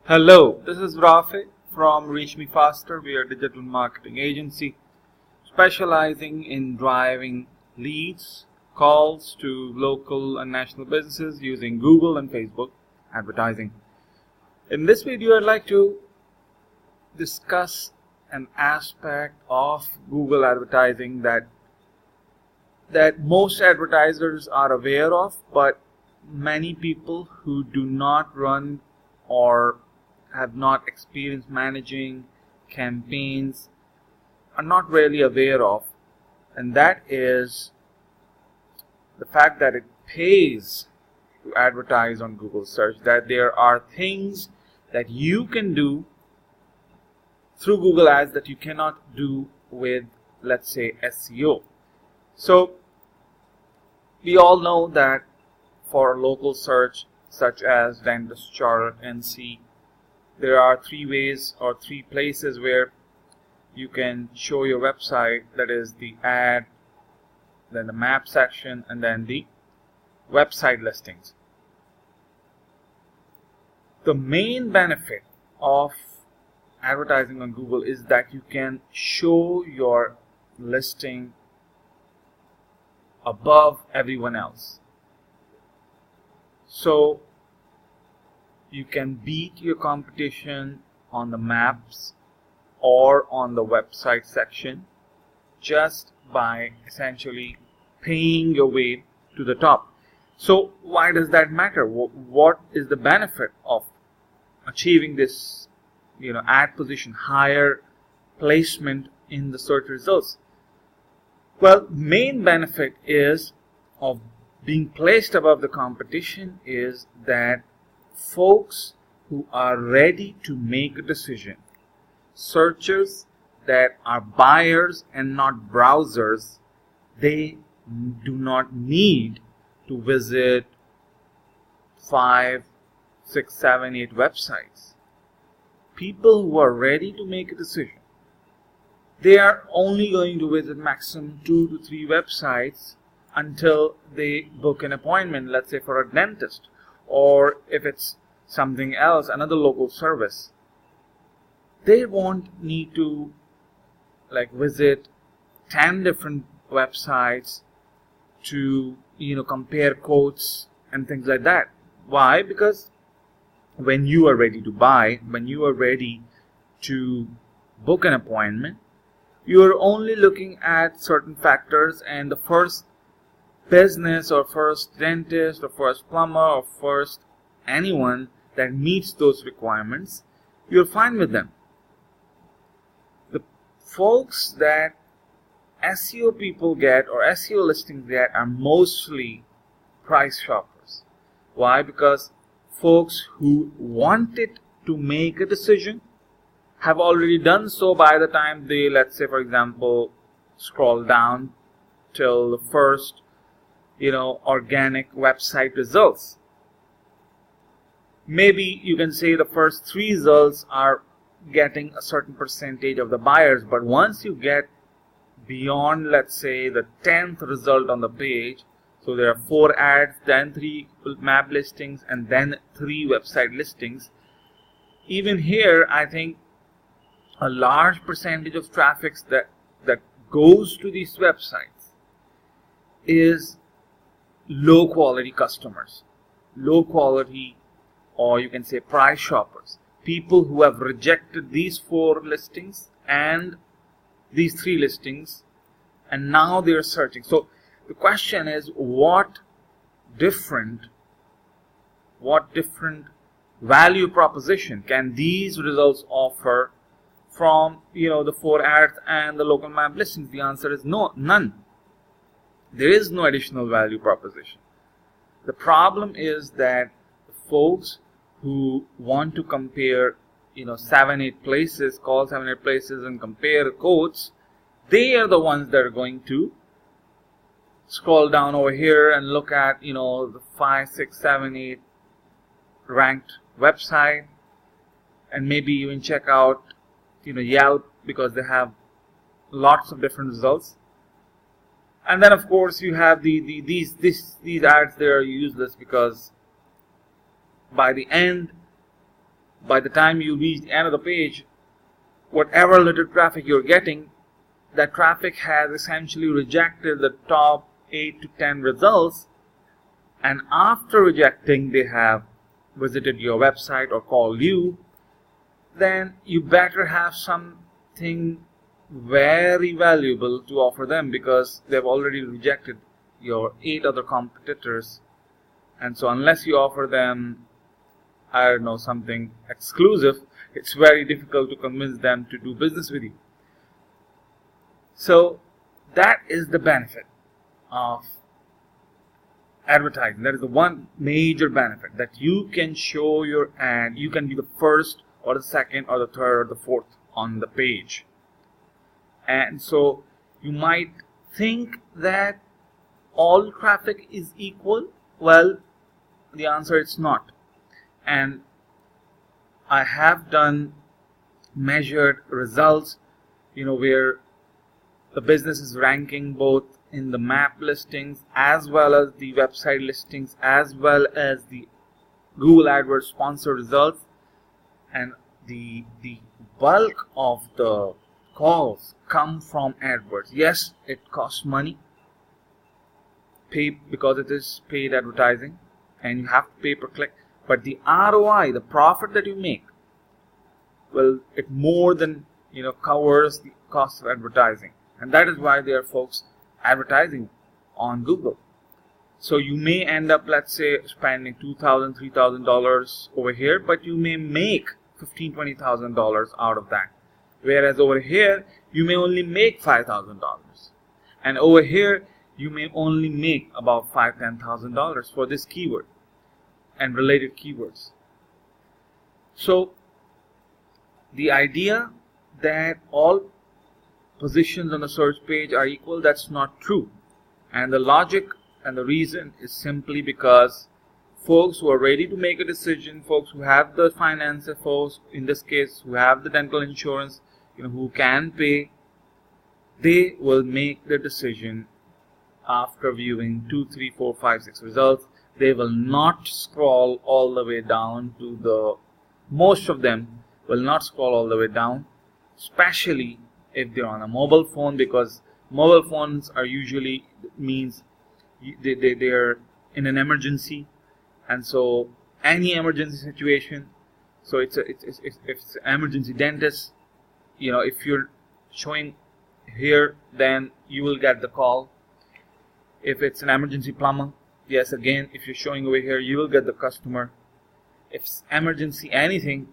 Hello, this is Rafi from Reach Me Faster. We are a digital marketing agency specializing in driving leads, calls to local and national businesses using Google and Facebook advertising. In this video, I'd like to discuss an aspect of Google advertising that most advertisers are aware of, but many people who do not run or have not experienced managing campaigns are not really aware of, and that is the fact that it pays to advertise on Google search, that there are things that you can do through Google Ads that you cannot do with, let's say, SEO. So we all know that for local search such as dentist, charter, NC, there are three ways or three places where you can show your website. That is the ad, then the map section, and then the website listings. The main benefit of advertising on Google is that you can show your listing above everyone else. So you can beat your competition on the maps or on the website section just by essentially paying your way to the top. So why does that matter? What is the benefit of achieving this, ad position, higher placement in the search results? Well, main benefit is of being placed above the competition is that folks who are ready to make a decision, searchers that are buyers and not browsers, they do not need to visit 5, 6, 7, 8 websites. People who are ready to make a decision, they are only going to visit maximum 2 to 3 websites until they book an appointment, let's say for a dentist, or if it's something else, another local service. They won't need to visit 10 different websites to compare quotes and things like that. Why? Because when you are ready to buy, when you are ready to book an appointment, you are only looking at certain factors, and the first business or first dentist or first plumber or first anyone that meets those requirements, you're fine with them. The folks that SEO people get or SEO listings get are mostly price shoppers. Why? Because folks who wanted to make a decision have already done so by the time they, let's say for example, scroll down till the first organic website results. Maybe you can say the first 3 results are getting a certain percentage of the buyers, but once you get beyond, let's say, the 10th result on the page, so there are 4 ads, then 3 map listings, and then 3 website listings. Even here, I think a large percentage of traffic that goes to these websites is low quality customers, low quality, or you can say price shoppers, people who have rejected these 4 listings and these 3 listings, and now they are searching. So the question is, what different value proposition can these results offer from the 4 ads and the local map listings? The answer is no, none. There is no additional value proposition. The problem is that the folks who want to compare 7, 8 places, call 7, 8 places and compare quotes, they are the ones that are going to scroll down over here and look at the 5, 6, 7, 8 ranked website, and maybe even check out Yelp, because they have lots of different results. And then of course you have these ads. They are useless because by the end by the time you reach the end of the page, whatever little traffic you're getting, that traffic has essentially rejected the top 8 to 10 results, and after rejecting they have visited your website or called you, then you better have something very valuable to offer them, because they've already rejected your 8 other competitors. And so unless you offer them, I don't know, something exclusive, it's very difficult to convince them to do business with you. So that is the benefit of advertising. That is the one major benefit, that you can show your ad, you can be the first or the second or the third or the fourth on the page. And so you might think that all traffic is equal. Well, the answer is not. And I have done measured results, where the business is ranking both in the map listings as well as the website listings as well as the Google AdWords sponsor results, and the bulk of the calls come from AdWords. Yes, it costs money, because it is paid advertising and you have to pay per click, but the ROI, the profit that you make, well, it more than covers the cost of advertising. And that is why there are folks advertising on Google. So you may end up, let's say, spending $2,000, $3,000 over here, but you may make $15,000, $20,000 out of that. Whereas over here, you may only make $5,000. And over here, you may only make about $5,000, $10,000 for this keyword and related keywords. So the idea that all positions on the search page are equal, that's not true. And the logic and the reason is simply because folks who are ready to make a decision, folks who have the finances, folks in this case who have the dental insurance, who can pay, they will make the decision after viewing 2, 3, 4, 5, 6 results. They will not scroll all the way down to most of them will not scroll all the way down, especially if they're on a mobile phone, because mobile phones are usually means they're in an emergency, and so any emergency situation. So it's an emergency dentist. If you're showing here, then you will get the call. If it's an emergency plumber, yes, again, if you're showing over here, you will get the customer. If it's emergency anything,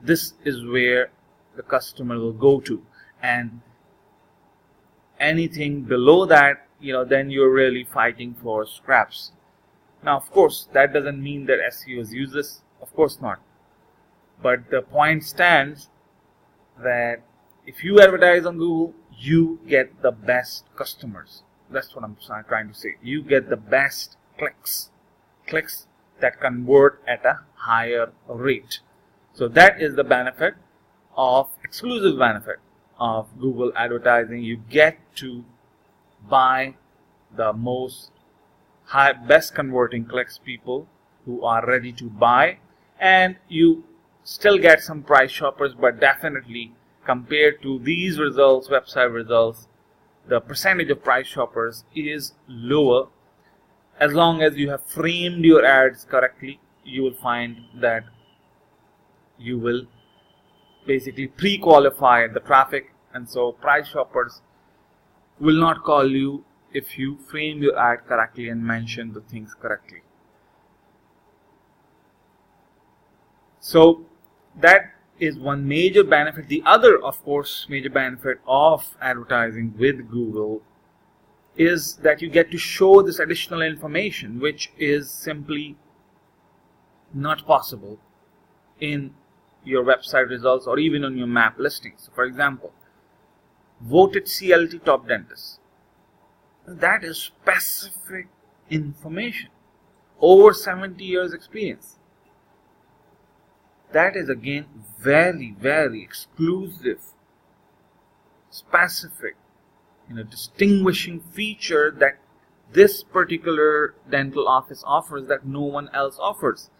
this is where the customer will go to. And anything below that, then you're really fighting for scraps. Now, of course, that doesn't mean that SEO is useless. Of course not. But the point stands that if you advertise on Google, you get the best customers. That's what I'm trying to say. You get the best clicks that convert at a higher rate. So that is the exclusive benefit of Google advertising. You get to buy the best converting clicks, people who are ready to buy, and you still get some price shoppers, but definitely compared to these results, website results, the percentage of price shoppers is lower. As long as you have framed your ads correctly, you will find that you will basically pre-qualify the traffic, and so price shoppers will not call you if you frame your ad correctly and mention the things correctly. So that is one major benefit. The other, of course, major benefit of advertising with Google is that you get to show this additional information, which is simply not possible in your website results or even on your map listings. For example, voted CLT top dentist. That is specific information. Over 70 years experience. That is again very, very exclusive, specific, distinguishing feature that this particular dental office offers that no one else offers.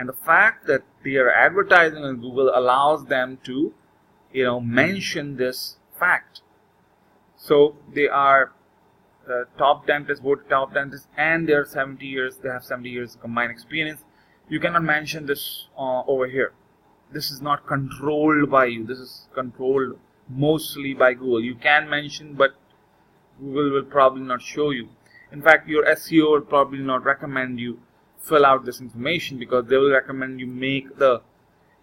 And the fact that they are advertising on Google allows them to, mention this fact. So they are top dentists, voted top dentists, and they have 70 years combined experience. You cannot mention this over here. This is not controlled by you. This is controlled mostly by Google. You can mention, but Google will probably not show you. In fact, your SEO will probably not recommend you fill out this information, because they will recommend you make the,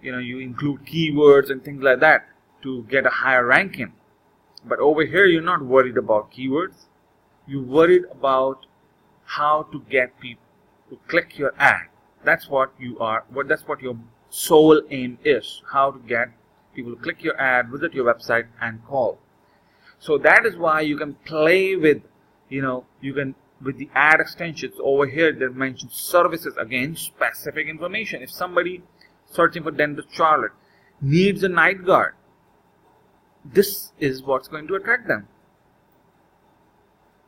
you include keywords and things like that to get a higher ranking. But over here, you're not worried about keywords. You're worried about how to get people to click your ad. That's what you are. That's what your sole aim is. How to get people to click your ad, visit your website, and call. So that is why you can play with, with the ad extensions. Over here, they mention services. Again, specific information. If somebody searching for Dentist Charlotte needs a night guard, this is what's going to attract them.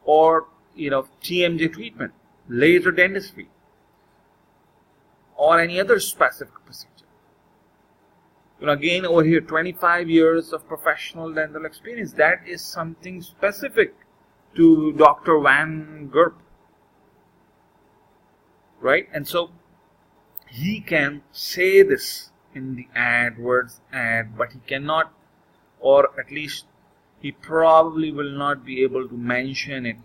Or, TMJ treatment, laser dentistry, or any other specific procedure. Again, over here, 25 years of professional dental experience. That is something specific to Dr. Van Gerp, right? And so he can say this in the AdWords ad, but he cannot, or at least he probably will not be able to mention it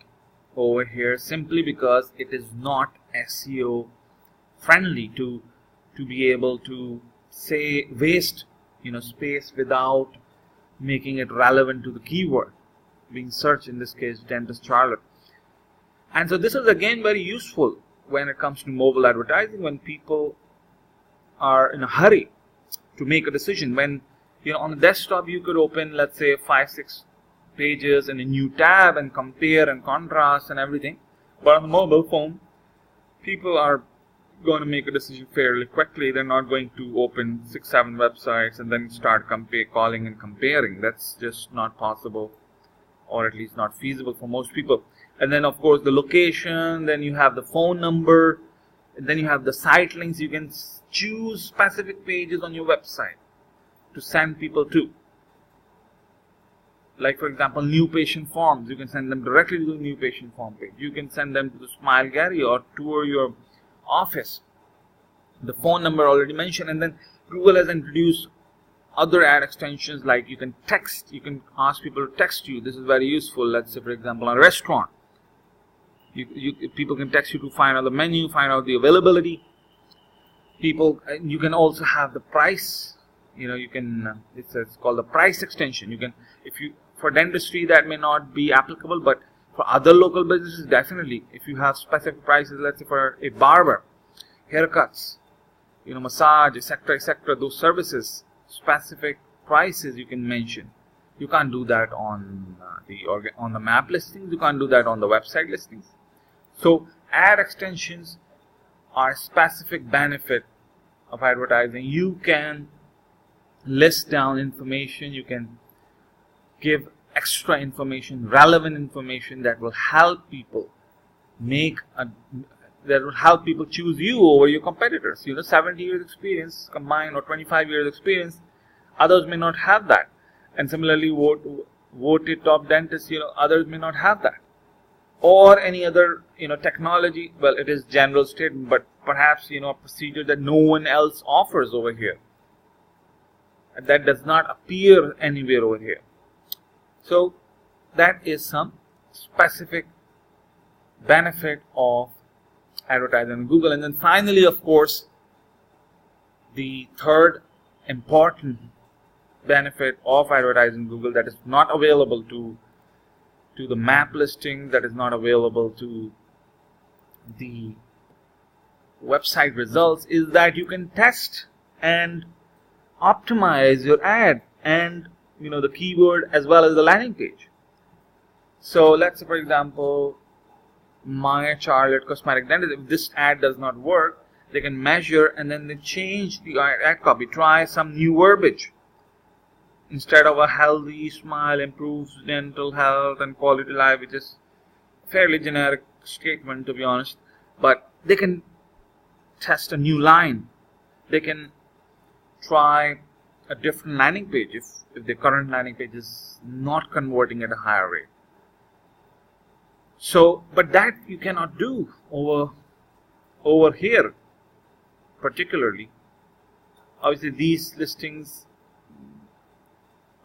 over here, simply because it is not SEO friendly to be able to say waste space without making it relevant to the keyword being searched, in this case Dentist Charlotte. And so this is again very useful when it comes to mobile advertising, when people are in a hurry to make a decision. When on the desktop you could open, let's say, 5-6 pages in a new tab and compare and contrast and everything, but on the mobile phone people are going to make a decision fairly quickly. They're not going to open 6-7 websites and then start calling and comparing. That's just not possible, or at least not feasible for most people. And then of course the location, then you have the phone number, and then you have the site links. You can choose specific pages on your website to send people to. Like, for example, new patient forms. You can send them directly to the new patient form page. You can send them to the Smile Gallery or tour your office. The phone number already mentioned. And then Google has introduced other ad extensions, like you can text. You can ask people to text you. This is very useful. Let's say, for example, a restaurant. People can text you to find out the menu, find out the availability. You can also have the price. It's called the price extension. For dentistry that may not be applicable, but for other local businesses, definitely. If you have specific prices, let's say for a barber, haircuts, massage, etc., those services, specific prices you can mention. You can't do that on the map listings. You can't do that on the website listings. So ad extensions are a specific benefit of advertising. You can list down information. You can give extra information, relevant information that will help people choose you over your competitors. 70 years experience combined, or 25 years experience, others may not have that. And similarly, voted top dentists, others may not have that. Or any other, technology. Well, it is general statement, but perhaps, a procedure that no one else offers over here, that does not appear anywhere over here. So that is some specific benefit of advertising on Google. And then finally, of course, the third important benefit of advertising Google that is not available to the map listing, that is not available to the website results, is that you can test and optimize your ad and the keyword as well as the landing page. So let's say, for example, my Charlotte Cosmetic Dentist, if this ad does not work, they can measure and then they change the ad copy, try some new verbiage. Instead of a healthy smile improves dental health and quality of life, which is a fairly generic statement, to be honest, but they can test a new line they can try a different landing page if the current landing page is not converting at a higher rate. So, but that you cannot do over here particularly. Obviously, these listings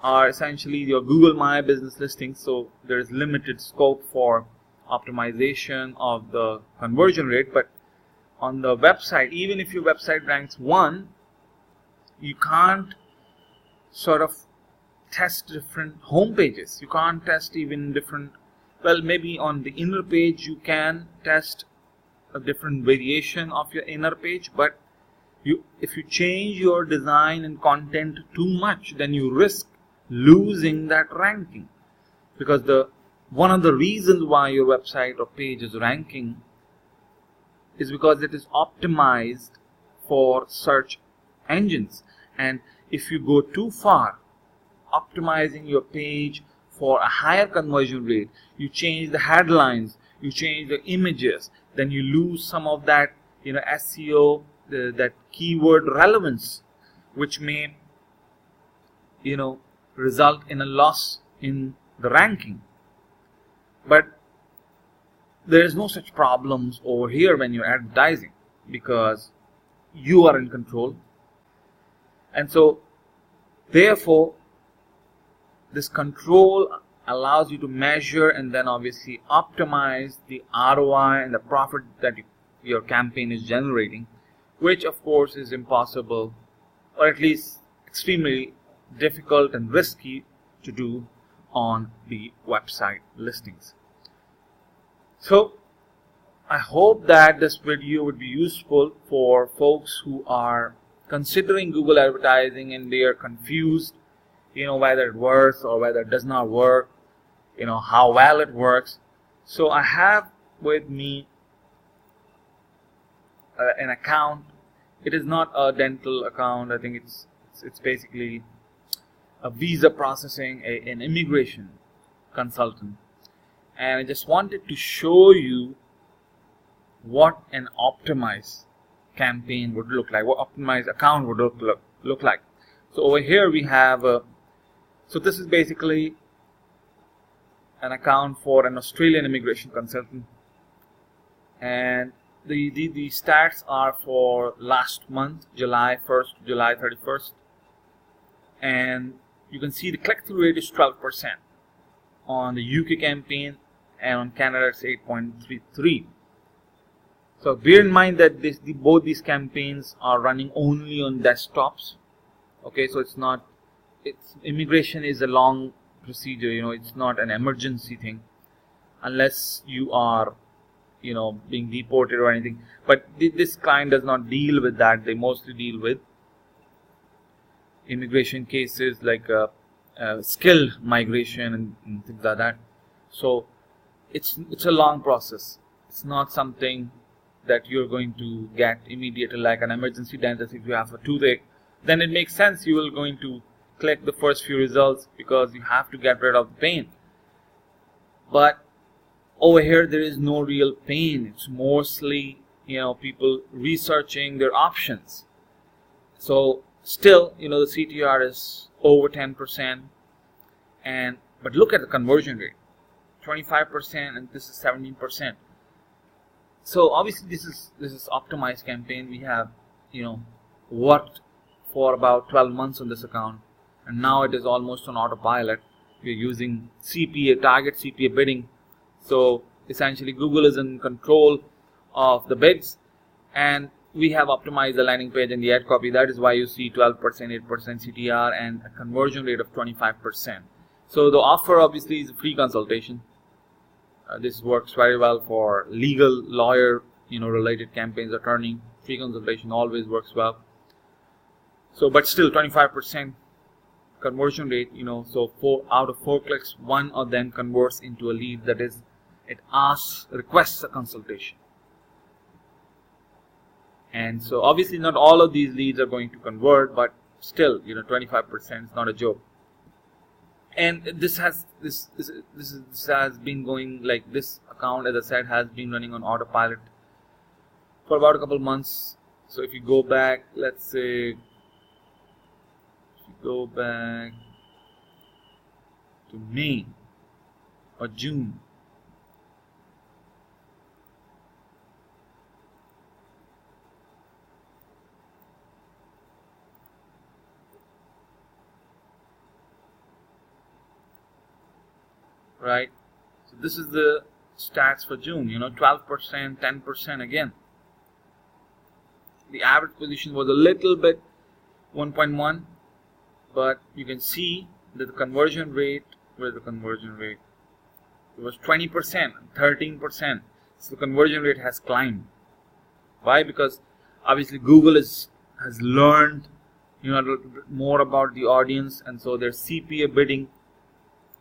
are essentially your Google My Business listings, so there is limited scope for optimization of the conversion rate. But on the website, even if your website ranks 1, you can't sort of test different home pages. You can't test even different, well, maybe on the inner page you can test a different variation of your inner page, but if you change your design and content too much, then you risk losing that ranking, because one of the reasons why your website or page is ranking is because it is optimized for search engines. And if you go too far optimizing your page for a higher conversion rate, you change the headlines, you change the images, then you lose some of that SEO, that keyword relevance, which may result in a loss in the ranking. But there is no such problems over here when you're advertising, because you are in control. And so therefore this control allows you to measure and then obviously optimize the ROI and the profit that your campaign is generating, which of course is impossible, or at least extremely difficult and risky to do on the website listings. So I hope that this video would be useful for folks who are considering Google advertising and they are confused, whether it works or whether it does not work, how well it works. So I have with me an account. It is not a dental account. I think it's basically a visa processing, an immigration consultant. And I just wanted to show you what an optimized campaign would look like, what optimized account would look like. So over here we have so this is basically an account for an Australian immigration consultant, and the stats are for last month, July 1st to July 31st, and you can see the click-through rate is 12% on the UK campaign, and on Canada it's 8.33. So bear in mind that both these campaigns are running only on desktops. Okay, so immigration is a long procedure. It's not an emergency thing, unless you are being deported or anything. But this client does not deal with that. They mostly deal with immigration cases like skilled migration and things like that. So it's a long process. It's not something that you're going to get immediately, like an emergency dentist. If you have a toothache, then it makes sense you will going to click the first few results because you have to get rid of the pain. But over here there is no real pain. It's mostly people researching their options. So still the CTR is over 10%, but look at the conversion rate, 25%, and this is 17%. So obviously this is optimized campaign. We have worked for about 12 months on this account, and now it is almost on autopilot. We're using CPA, target CPA bidding. So essentially Google is in control of the bids, and we have optimized the landing page and the ad copy. That is why you see 12%, 8% CTR and a conversion rate of 25%. So the offer obviously is a free consultation. This works very well for legal, lawyer, related campaigns, attorney. Free consultation always works well. So, but still 25% conversion rate, so 4 out of 4 clicks, 1 of them converts into a lead. That is, it requests a consultation. And so obviously not all of these leads are going to convert, but still, 25% is not a joke. And this has been going, like, this account, as I said, has been running on autopilot for about a couple months. So if you go back, let's say, if you go back to May or June, right? So this is the stats for June, 12%, 10% again. The average position was a little bit 1.1, but you can see that the conversion rate, where's the conversion rate? It was 20%, 13%. So the conversion rate has climbed. Why? Because obviously Google has learned a little bit more about the audience, and so their CPA bidding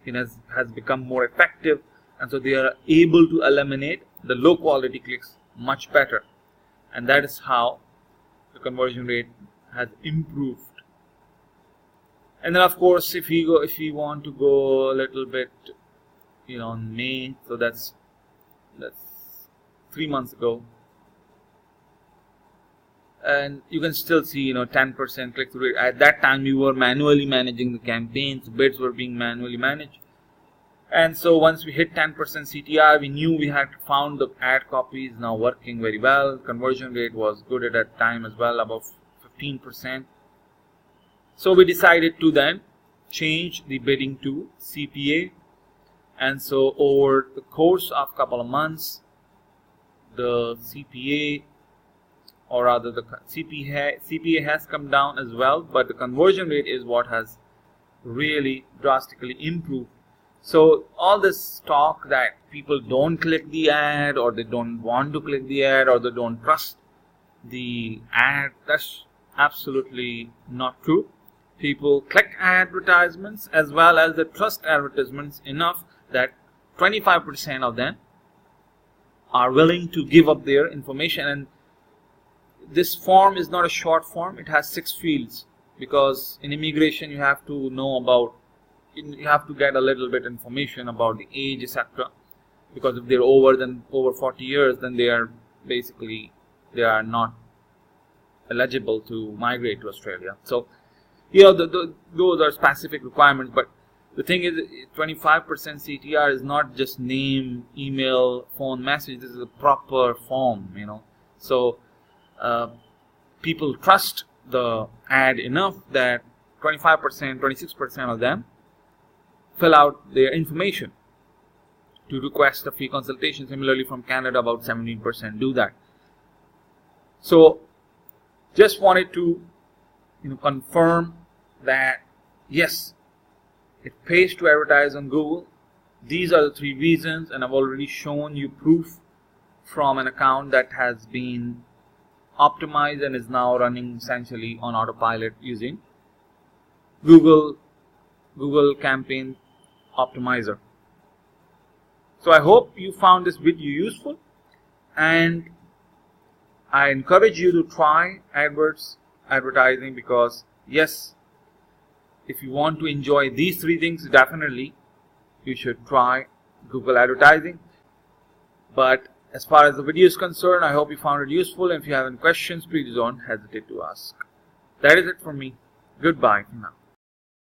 has become more effective, and so they are able to eliminate the low quality clicks much better, and that is how the conversion rate has improved. And then of course, if we want to go a little bit, in May, so that's 3 months ago, and you can still see 10% click-through rate. At that time we were manually managing the campaigns, bids were being manually managed, and so once we hit 10% CTR, we knew we had found the ad copy is now working very well. Conversion rate was good at that time as well, above 15%. So we decided to then change the bidding to CPA, and so over the course of a couple of months, the CPA, or rather the CPA has come down as well, but the conversion rate is what has really drastically improved. So all this talk that people don't click the ad, or they don't want to click the ad, or they don't trust the ad, that's absolutely not true. People click advertisements as well as they trust advertisements enough that 25% of them are willing to give up their information. And this form is not a short form, it has 6 fields, because in immigration you have to know about, you have to get a little bit information about the age, etc. Because if they're over 40 years, then they are not eligible to migrate to Australia. So those are specific requirements. But the thing is, 25% CTR is not just name, email, phone, message. This is a proper form, So people trust the ad enough that 25%, 26% of them fill out their information to request a free consultation. Similarly, from Canada, about 17% do that. So just wanted to confirm that yes, it pays to advertise on Google. These are the 3 reasons, and I've already shown you proof from an account that has been optimized and is now running essentially on autopilot using Google Campaign Optimizer. So I hope you found this video useful, and I encourage you to try advertising, because yes, if you want to enjoy these 3 things, definitely you should try Google advertising. But as far as the video is concerned, I hope you found it useful, and if you have any questions, please don't hesitate to ask. That is it from me. Goodbye for now.